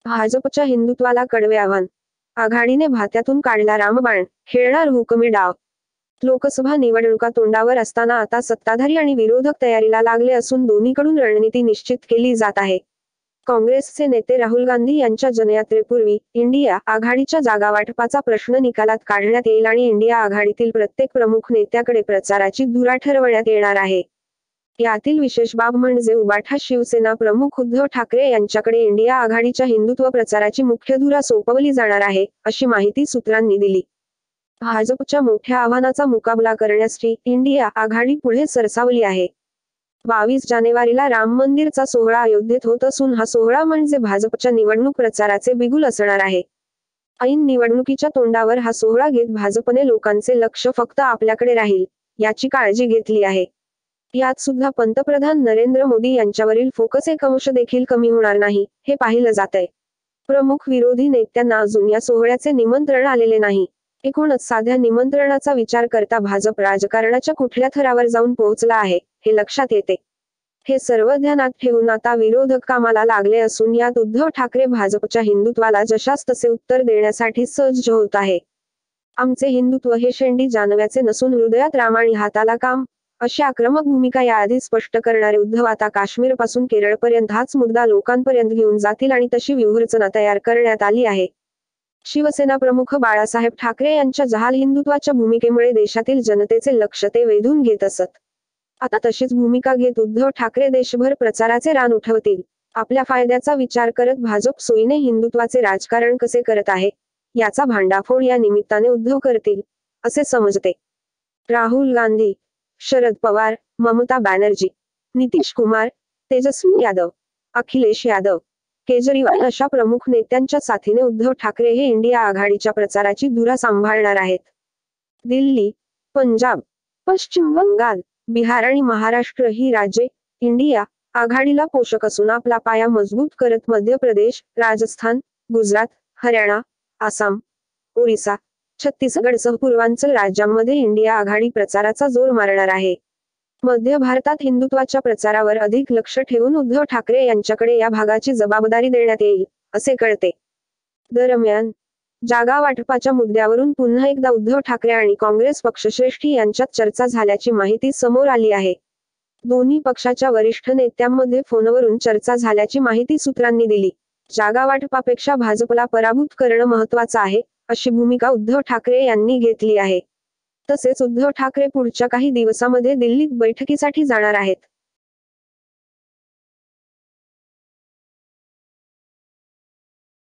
भाजपच्या हिंदुत्वाला कडवे आव्हान. आघाडीने भात्यातून काढला रामबाण, खेळणार हुकमी डाव. लोकसभा निवडणुका तोंडावर असताना आता सत्ताधारी आणि विरोधक तयारीला लागले असून दोन्हीकडून रणनीती निश्चित केली जात आहे. काँग्रेसचे नेते राहुल गांधी यांच्या जनयात्रेपूर्वी इंडिया आघाडीच्या जागावाटपाचा प्रश्न निकालात काढण्यात येईल आणि इंडिया आघाडीतील प्रत्येक प्रमुख नेत्याकडे प्रचाराची धुरा ठरवण्यात येणार आहे. यातील विशेष बाब म्हणजे उबाठा शिवसेना प्रमुख उद्धव ठाकरे यांच्याकडे इंडिया आघाडीच्या हिंदुत्व प्रचाराची मुख्य धुरा सोपवली जाणार आहे, अशी माहिती सूत्रांनी दिली. भाजपच्या मोठ्या आव्हानाचा मुकाबला करण्यास इंडिया आघाडी पुढे सरसावली आहे. 22 जानेवारीला राम मंदिरचा सोहळा अयोध्येत होत असून हा सोहळा म्हणजे भाजपच्या निवडणूक प्रचाराचे बिगुल असणार आहे. ऐन निवडणुकीच्या तोंडावर हा सोहळा घेत भाजपने लोकांचे लक्ष फक्त आपल्याकडे राहील, याची काळजी घेतली आहे. यात सुद्धा पंतप्रधान नरेंद्र मोदी यांच्यावरील फोकस एक अंश देखील कमी होणार नाही, हे पाहिलं जातंय. प्रमुख विरोधी नेत्यांना अजून या सोहळ्याचे निमंत्रण आलेले नाही. एकूणच साध्या निमंत्रणाचा विचार करता भाजप राजकारणाच्या कुठल्या थरावर जाऊन पोहोचला आहे, हे लक्षात येते. हे सर्व ध्यानात ठेवून आता विरोधक कामाला लागले असून यात उद्धव ठाकरे भाजपच्या हिंदुत्वाला जशास तसे उत्तर देण्यासाठी सज्ज होत आहे. आमचे हिंदुत्व हे शेंडी जानव्याचे नसून हृदयात राम आणि हाताला काम, अशी आक्रमक भूमिका याआधी स्पष्ट करणारे उद्धव आता काश्मीरपासून केरळपर्यंत हाच मुद्दा लोकांपर्यंत घेऊन जातील आणि तशी व्यूहरचना तयार करण्यात आली आहे. शिवसेना प्रमुख बाळासाहेब ठाकरे यांच्या जहाल हिंदुत्वाच्या भूमिकेमुळे देशातील जनतेचे लक्ष ते वेधून घेत असत. आता तशीच भूमिका घेत उद्धव ठाकरे देशभर प्रचाराचे रान उठवतील. आपल्या फायद्याचा विचार करत भाजप सोयीने हिंदुत्वाचे राजकारण कसे करत आहे, याचा भांडाफोड या निमित्ताने उद्धव करतील, असे समजते. राहुल गांधी, शरद पवार, ममता बॅनर्जी, नितीश कुमार, तेजस्वी यादव, अखिलेश यादव, केजरीवाल अशा प्रमुख नेत्यांच्या साथीने उद्धव ठाकरे हे इंडिया आघाडीच्या प्रचाराची धुरा सांभाळणार आहेत. दिल्ली, पंजाब, पश्चिम बंगाल, बिहार आणि महाराष्ट्र ही राज्ये इंडिया आघाडीला पोषक असून आपला पाया मजबूत करत मध्य प्रदेश, राजस्थान, गुजरात, हरियाणा, आसाम, ओरिसा, छत्तीसगडसह पूर्वांचल राज्यांमध्ये इंडिया आघाडी प्रचाराचा जोर मारणार आहे. मध्य भारतात हिंदुत्वाच्या प्रचारावर अधिक लक्ष ठेवून उद्धव ठाकरे यांच्याकडे या भागाची जबाबदारी देण्यात येईल, असे कळते. दरम्यान, जागा वाटपाच्या मुद्द्यावरून पुन्हा एकदा उद्धव ठाकरे आणि काँग्रेस पक्षश्रेष्ठी यांच्यात चर्चा झाल्याची माहिती समोर आली आहे. दोन्ही पक्षाच्या वरिष्ठ नेत्यांमध्ये फोनवरून चर्चा झाल्याची माहिती सूत्रांनी दिली. जागा वाटपापेक्षा भाजपला पराभूत करणं महत्त्वाचं आहे, अशी भूमिका उद्धव ठाकरे यांनी घेतली आहे. तसेच उद्धव ठाकरे पुढच्या काही दिवसामध्ये दिल्लीत बैठकीसाठी जाणार आहेत.